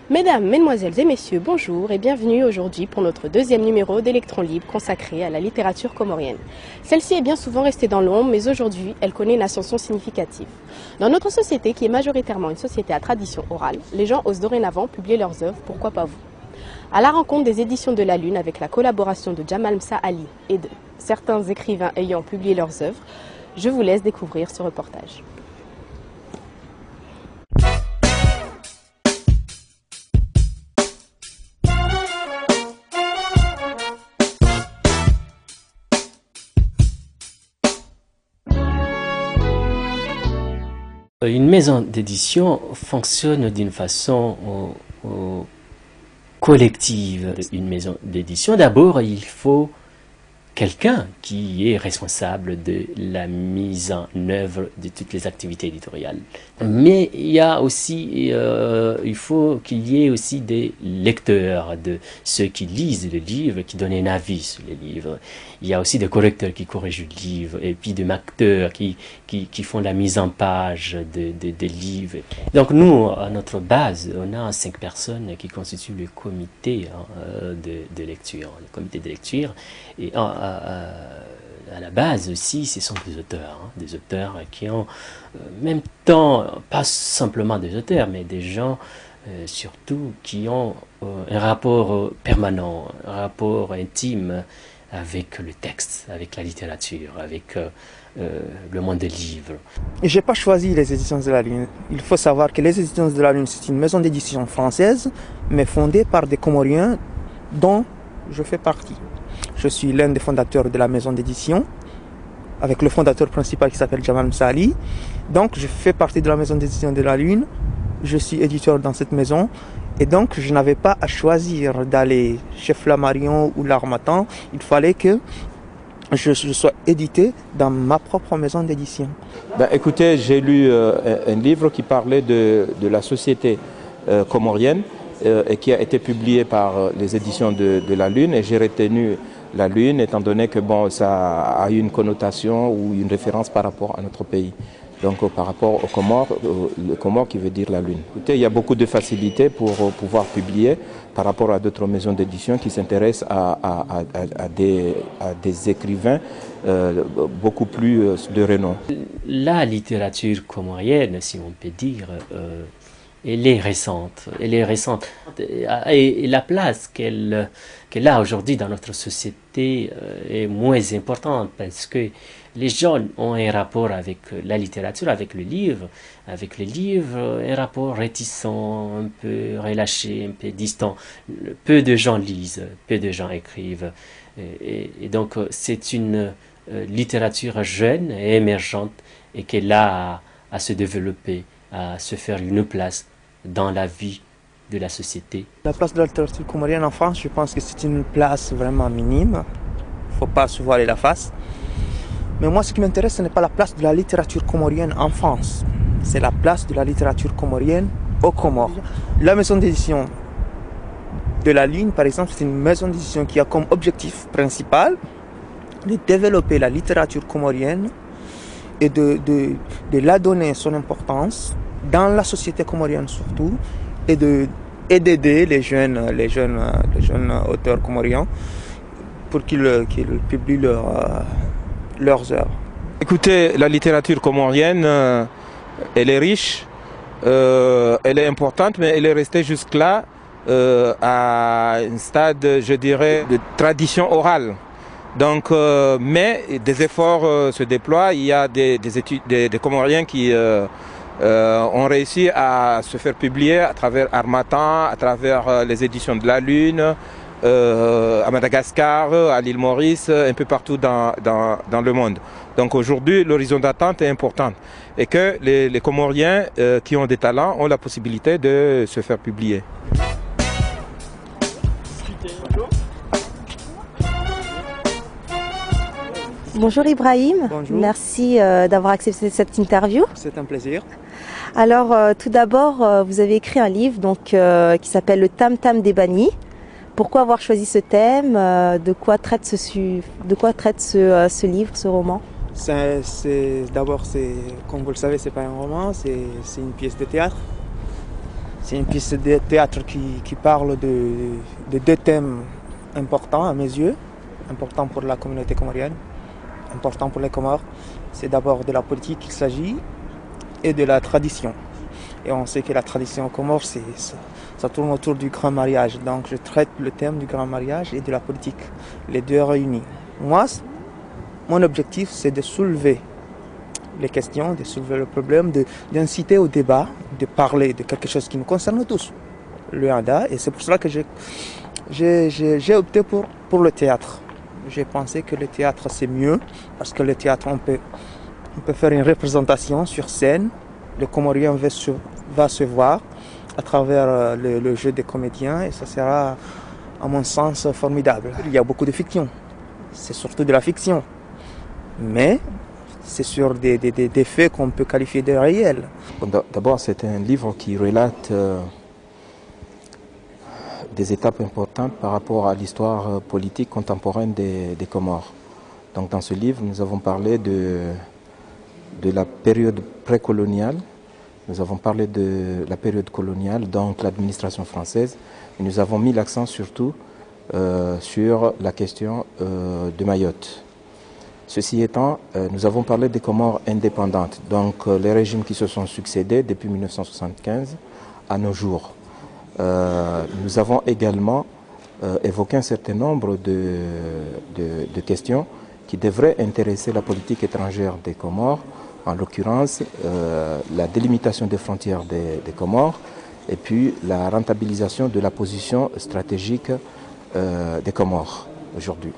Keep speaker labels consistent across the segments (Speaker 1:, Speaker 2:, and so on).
Speaker 1: Mesdames, Mesdemoiselles et Messieurs, bonjour et bienvenue aujourd'hui pour notre deuxième numéro d'Électrons Libres consacré à la littérature comorienne. Celle-ci est bien souvent restée dans l'ombre, mais aujourd'hui, elle connaît une ascension significative. Dans notre société, qui est majoritairement une société à tradition orale, les gens osent dorénavant publier leurs œuvres, pourquoi pas vous? À la rencontre des éditions de la Lune, avec la collaboration de Jamal Msa Ali et de certains écrivains ayant publié leurs œuvres, je vous laisse découvrir ce reportage.
Speaker 2: Une maison d'édition fonctionne d'une façon collective. Une maison d'édition, d'abord, il faut quelqu'un qui est responsable de la mise en œuvre de toutes les activités éditoriales. Mais il y a aussi, il faut qu'il y ait aussi des lecteurs, de ceux qui lisent le livre, qui donnent un avis sur les livres. Il y a aussi des correcteurs qui corrigent le livre, et puis des acteurs qui font la mise en page des livres. Donc nous, à notre base, on a 5 personnes qui constituent le comité de lecture, le comité de lecture. Et à la base aussi, ce sont des auteurs qui ont, même temps, pas simplement des auteurs, mais des gens surtout qui ont un rapport permanent, un rapport intime avec le texte, avec la littérature, avec le monde des livres.
Speaker 3: Je n'ai pas choisi les éditions de la Lune. Il faut savoir que les éditions de la Lune, c'est une maison d'édition française, mais fondée par des Comoriens dont je fais partie. Je suis l'un des fondateurs de la maison d'édition, avec le fondateur principal qui s'appelle Jamal Msa Ali. Donc je fais partie de la maison d'édition de la Lune, je suis éditeur dans cette maison, et donc je n'avais pas à choisir d'aller chez Flammarion ou l'Harmattan, il fallait que je sois édité dans ma propre maison d'édition.
Speaker 4: Écoutez, j'ai lu un livre qui parlait de la société comorienne et qui a été publié par les éditions de la Lune, et j'ai retenu la Lune étant donné que ça a eu une connotation ou une référence par rapport à notre pays. Donc par rapport aux Comores, le Comore qui veut dire la Lune. Écoutez, il y a beaucoup de facilité pour pouvoir publier par rapport à d'autres maisons d'édition qui s'intéressent à des écrivains beaucoup plus de renom.
Speaker 2: La littérature comorienne, si on peut dire, elle est récente. Et la place qu'elle a aujourd'hui dans notre société est moins importante parce que les gens ont un rapport avec la littérature, avec le livre, un rapport réticent, un peu relâché, un peu distant. Peu de gens lisent, peu de gens écrivent. Et donc c'est une littérature jeune et émergente et qu'elle a à se développer, à se faire une place dans la vie de la société.
Speaker 3: La place de la littérature comorienne en France, je pense que c'est une place vraiment minime. Il ne faut pas se voiler la face. Mais moi, ce qui m'intéresse, ce n'est pas la place de la littérature comorienne en France. C'est la place de la littérature comorienne aux Comores. La maison d'édition de la Lune, par exemple, c'est une maison d'édition qui a comme objectif principal de développer la littérature comorienne et de la donner son importance dans la société comorienne surtout, et d'aider les jeunes auteurs comoriens pour qu'ils publient leurs œuvres.
Speaker 4: Écoutez, la littérature comorienne, elle est riche, elle est importante, mais elle est restée jusque-là à un stade, je dirais, de tradition orale. Donc, mais des efforts se déploient. Il y a des Comoriens qui ont réussi à se faire publier à travers Harmattan, à travers les éditions de la Lune, à Madagascar, à l'île Maurice, un peu partout dans le monde. Donc aujourd'hui, l'horizon d'attente est important et que les Comoriens qui ont des talents ont la possibilité de se faire publier.
Speaker 5: Bonjour Ibrahim,
Speaker 3: Bonjour.
Speaker 5: merci d'avoir accepté cette interview.
Speaker 3: C'est un plaisir.
Speaker 5: Alors tout d'abord, vous avez écrit un livre qui s'appelle Le Tam Tam des bannis. Pourquoi avoir choisi ce thème? De quoi traite ce livre, ce roman?
Speaker 3: D'abord, comme vous le savez, c'est pas un roman, c'est une pièce de théâtre. C'est une pièce de théâtre qui parle de deux thèmes importants à mes yeux, importants pour la communauté comorienne, importants pour les Comores. C'est d'abord de la politique qu'il s'agit et de la tradition. Et on sait que la tradition comore, ça tourne autour du grand mariage. Donc je traite le thème du grand mariage et de la politique, les deux réunis. Moi, mon objectif, c'est de soulever les questions, de soulever le problème, d'inciter au débat, de parler de quelque chose qui nous concerne tous, le Handa. Et c'est pour cela que j'ai opté pour le théâtre. J'ai pensé que le théâtre, c'est mieux, parce que le théâtre, on peut faire une représentation sur scène. Le Comorien va se voir à travers le jeu des comédiens et ça sera, à mon sens, formidable. Il y a beaucoup de fiction, c'est surtout de la fiction, mais c'est sur des faits qu'on peut qualifier de réels.
Speaker 4: D'abord, c'est un livre qui relate des étapes importantes par rapport à l'histoire politique contemporaine des Comores. Donc, dans ce livre, nous avons parlé de la période précoloniale, nous avons parlé de la période coloniale, donc l'administration française, et nous avons mis l'accent surtout sur la question de Mayotte. Ceci étant, nous avons parlé des Comores indépendantes, donc les régimes qui se sont succédés depuis 1975 à nos jours. Nous avons également évoqué un certain nombre de questions qui devraient intéresser la politique étrangère des Comores, en l'occurrence la délimitation des frontières des Comores et puis la rentabilisation de la position stratégique des Comores aujourd'hui.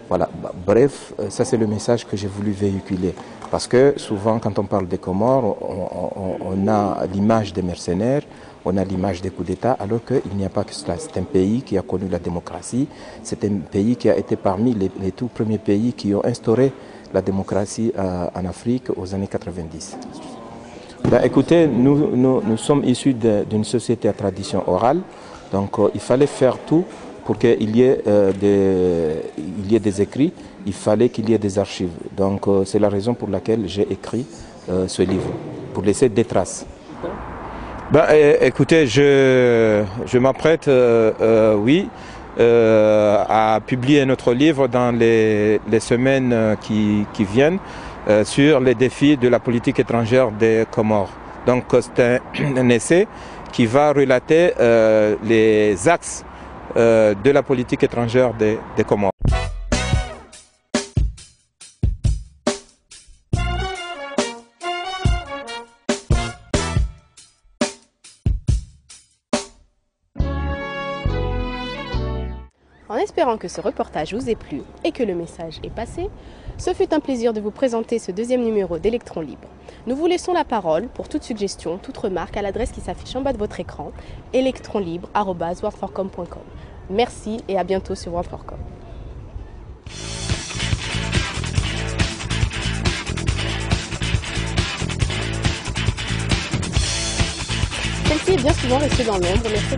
Speaker 4: Voilà. Bref, ça c'est le message que j'ai voulu véhiculer. Parce que souvent quand on parle des Comores, on a l'image des mercenaires, on a l'image des coups d'État, alors qu'il n'y a pas que cela. C'est un pays qui a connu la démocratie, c'est un pays qui a été parmi les tout premiers pays qui ont instauré la démocratie en Afrique aux années 90. Écoutez, nous sommes issus d'une société à tradition orale, donc il fallait faire tout pour qu'il y ait des écrits, il fallait qu'il y ait des archives. Donc c'est la raison pour laquelle j'ai écrit ce livre, pour laisser des traces. Écoutez, je m'apprête, oui, à publier notre livre dans les semaines qui viennent sur les défis de la politique étrangère des Comores. Donc c'est un essai qui va relater les axes de la politique étrangère des Comores.
Speaker 1: En espérant que ce reportage vous ait plu et que le message est passé, ce fut un plaisir de vous présenter ce deuxième numéro d'Électron Libre. Nous vous laissons la parole pour toute suggestion, toute remarque à l'adresse qui s'affiche en bas de votre écran, electronlibre@world4com.com. Merci et à bientôt sur World4com. Celle-ci est bien souvent restée dans l'ombre, mais c'est...